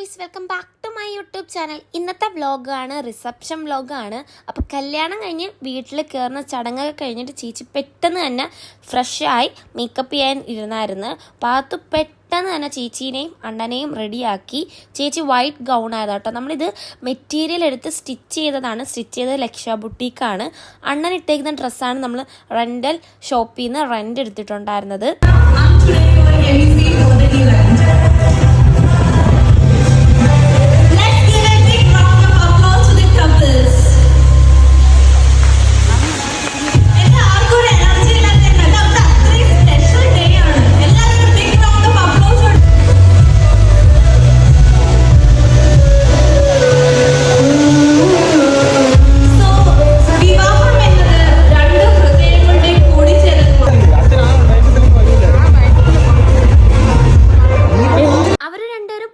Guys, welcome back to my YouTube channel. ഇന്നത്തെ വ്ളോഗാണ്, reception വ്ളോഗാണ്. അപ്പോൾ കല്യാണം കഴിഞ്ഞ് വീട്ടിൽ കയറുന്ന ചടങ്ങൊക്കെ കഴിഞ്ഞിട്ട് ചേച്ചി പെട്ടെന്ന് തന്നെ ഫ്രഷായി മേക്കപ്പ് ചെയ്യാൻ ഇരുന്നായിരുന്നു. പാത്തു പെട്ടെന്ന് തന്നെ ചേച്ചീനെയും അണ്ണനെയും റെഡിയാക്കി. ചേച്ചി വൈറ്റ് ഗൗൺ ആയിരുന്നു കേട്ടോ. നമ്മളിത് മെറ്റീരിയൽ എടുത്ത് സ്റ്റിച്ച് ചെയ്തതാണ്. സ്റ്റിച്ച് ചെയ്തത് ലക്ഷ ബുട്ടീക്കാണ്. അണ്ണൻ ഇട്ടേക്കുന്ന ഡ്രസ്സാണ് നമ്മൾ റെൻ്റൽ ഷോപ്പിൽ നിന്ന് റെൻ്റ് എടുത്തിട്ടുണ്ടായിരുന്നത്.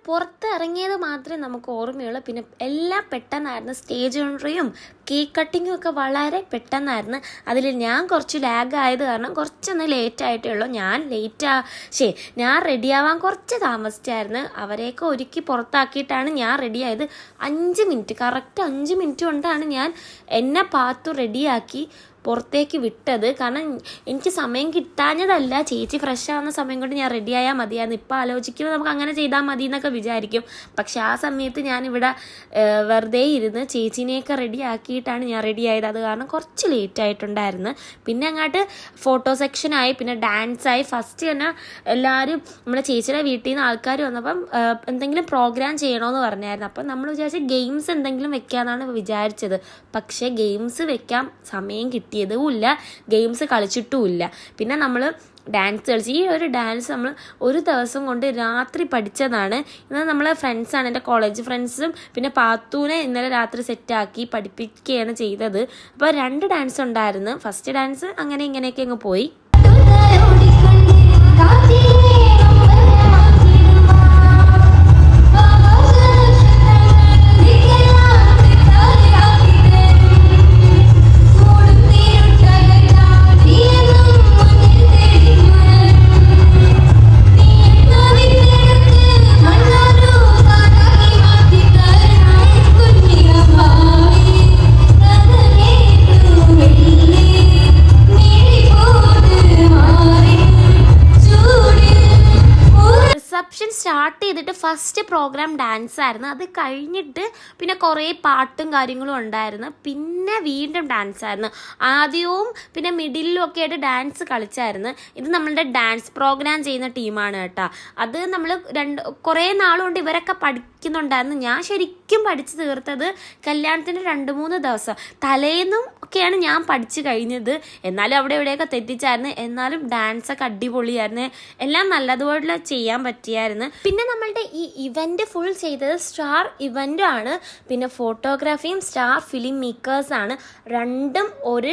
പുറത്തിറങ്ങിയത് മാത്രമേ നമുക്ക് ഓർമ്മയുള്ളൂ. പിന്നെ എല്ലാം പെട്ടെന്നായിരുന്നു. സ്റ്റേജ് എൻട്രിയും കേക്ക് കട്ടിങ്ങും ഒക്കെ വളരെ പെട്ടെന്നായിരുന്നു. അതിൽ ഞാൻ കുറച്ച് ലാഗ് ആയത് കാരണം കുറച്ചൊന്ന് ലേറ്റായിട്ടേ ഉള്ളൂ. ഞാൻ റെഡിയാവാൻ കുറച്ച് താമസിച്ചായിരുന്നു. അവരെയൊക്കെ ഒരുക്കി പുറത്താക്കിയിട്ടാണ് ഞാൻ റെഡിയായത്. 5 മിനിറ്റ്, കറക്റ്റ് 5 മിനിറ്റ് കൊണ്ടാണ് ഞാൻ എന്നെ പാത്തു റെഡിയാക്കി പുറത്തേക്ക് വിട്ടത്. കാരണം എനിക്ക് സമയം കിട്ടാഞ്ഞതല്ല, ചേച്ചി ഫ്രഷ് ആവുന്ന സമയം കൊണ്ട് ഞാൻ റെഡിയായാൽ മതിയായിരുന്നു. ഇപ്പോൾ ആലോചിക്കുമ്പോൾ നമുക്ക് അങ്ങനെ ചെയ്താൽ മതി എന്നൊക്കെ വിചാരിക്കും. പക്ഷെ ആ സമയത്ത് ഞാനിവിടെ വെറുതെ ഇരുന്ന് ചേച്ചീനെയൊക്കെ റെഡിയാക്കിയിട്ടാണ് ഞാൻ റെഡിയായത്. അത് കാരണം കുറച്ച് ലേറ്റ് ആയിട്ടുണ്ടായിരുന്നു. പിന്നെ അങ്ങോട്ട് ഫോട്ടോ സെക്ഷനായി, പിന്നെ ഡാൻസായി. ഫസ്റ്റ് തന്നെ എല്ലാവരും നമ്മുടെ ചേച്ചിയുടെ വീട്ടിൽ നിന്ന് ആൾക്കാർ വന്നപ്പം എന്തെങ്കിലും പ്രോഗ്രാം ചെയ്യണമെന്ന് പറഞ്ഞായിരുന്നു. അപ്പം നമ്മൾ വിചാരിച്ച ഗെയിംസ് എന്തെങ്കിലും വെക്കാമെന്നാണ് വിചാരിച്ചത്. പക്ഷേ ഗെയിംസ് വെക്കാൻ സമയം കിട്ടിയതുമില്ല, ഗെയിംസ് കളിച്ചിട്ടുമില്ല. പിന്നെ നമ്മൾ ഡാൻസ് കളിച്ച്, ഈ ഒരു ഡാൻസ് നമ്മൾ ഒരു ദിവസം കൊണ്ട് രാത്രി പഠിച്ചതാണ്. എന്നാൽ നമ്മളെ ഫ്രണ്ട്സാണ്, എൻ്റെ കോളേജ് ഫ്രണ്ട്സും പിന്നെ പാത്തൂനെ ഇന്നലെ രാത്രി സെറ്റാക്കി പഠിപ്പിക്കുകയാണ് ചെയ്തത്. അപ്പോൾ 2 ഡാൻസ് ഉണ്ടായിരുന്നു. ഫസ്റ്റ് ഡാൻസ് അങ്ങനെ ഇങ്ങനെയൊക്കെ അങ്ങ് പോയി. റിസപ്ഷൻ സ്റ്റാർട്ട് ചെയ്തിട്ട് ഫസ്റ്റ് പ്രോഗ്രാം ഡാൻസ് ആയിരുന്നു. അത് കഴിഞ്ഞിട്ട് പിന്നെ കുറേ പാട്ടും കാര്യങ്ങളും ഉണ്ടായിരുന്നു. പിന്നെ വീണ്ടും ഡാൻസ് ആയിരുന്നു. ആദ്യവും പിന്നെ മിഡിലും ഒക്കെ ആയിട്ട് ഡാൻസ് കളിച്ചായിരുന്നു. ഇത് നമ്മളുടെ ഡാൻസ് പ്രോഗ്രാം ചെയ്യുന്ന ടീമാണ് കേട്ടോ. അത് നമ്മൾ കുറേ നാളുകൊണ്ട് ഇവരൊക്കെ പഠിക്കുന്നുണ്ടായിരുന്നു. ഞാൻ ശരിക്കും പഠിച്ചു തീർത്തത് കല്യാണത്തിന് 2-3 ദിവസം തലേന്നും ഒക്കെയാണ് ഞാൻ പഠിച്ചു കഴിഞ്ഞത്. എന്നാലും അവിടെ ഇവിടെയൊക്കെ തെറ്റിച്ചായിരുന്നു. എന്നാലും ഡാൻസൊക്കെ അടിപൊളിയായിരുന്നു. എല്ലാം നല്ലതുപോലെ ചെയ്യാൻ പറ്റിയായിരുന്നു. പിന്നെ നമ്മളുടെ ഈ ഇവന്റ് ഫുൾ ചെയ്തത് സ്റ്റാർ ഇവന്റ് ആണ്. പിന്നെ ഫോട്ടോഗ്രാഫിയും സ്റ്റാർ ഫിലിം മേക്കേഴ്സാണ്. രണ്ടും ഒരു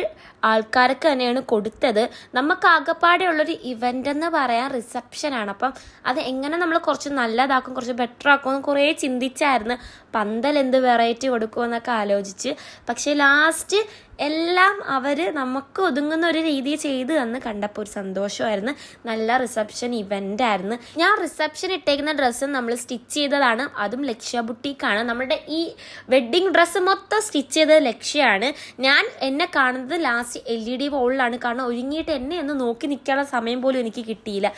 ആൾക്കാർക്ക് തന്നെയാണ് കൊടുത്തത്. നമുക്ക് ആകെപ്പാടെ ഉള്ളൊരു ഇവന്റ് എന്ന് പറയാൻ റിസപ്ഷനാണ്. അപ്പം അത് എങ്ങനെ നമ്മൾ കുറച്ച് നല്ലതാക്കും, കുറച്ച് ബെറ്റർ ആക്കുമെന്ന് കുറേ ചിന്തിച്ചായിരുന്നു. പന്തൽ എന്ത് വെറൈറ്റി കൊടുക്കുമെന്നൊക്കെ ആലോചിച്ച്. പക്ഷേ ലാസ്റ്റ് എല്ലാം അവർ നമുക്ക് ഒതുങ്ങുന്ന ഒരു രീതി ചെയ്ത് തന്ന് കണ്ടപ്പോൾ ഒരു സന്തോഷമായിരുന്നു. നല്ല റിസപ്ഷൻ ഇവൻ്റ് ആയിരുന്നു. ഞാൻ റിസപ്ഷൻ ഇട്ടേക്കുന്ന ഡ്രസ്സ് നമ്മൾ സ്റ്റിച്ച് ചെയ്തതാണ്. അതും ലക്ഷ്യ ബുട്ടീക്കാണ്. നമ്മുടെ ഈ വെഡ്ഡിങ് ഡ്രസ്സ് മൊത്തം സ്റ്റിച്ച് ചെയ്തത് ലക്ഷ്യയാണ്. ഞാൻ എന്നെ കാണുന്നത് ലാസ്റ്റ് LED വോളിലാണ്. കാരണം ഒരുങ്ങിയിട്ട് എന്നെ ഒന്ന് നോക്കി നിൽക്കാനുള്ള സമയം പോലും എനിക്ക് കിട്ടിയില്ല.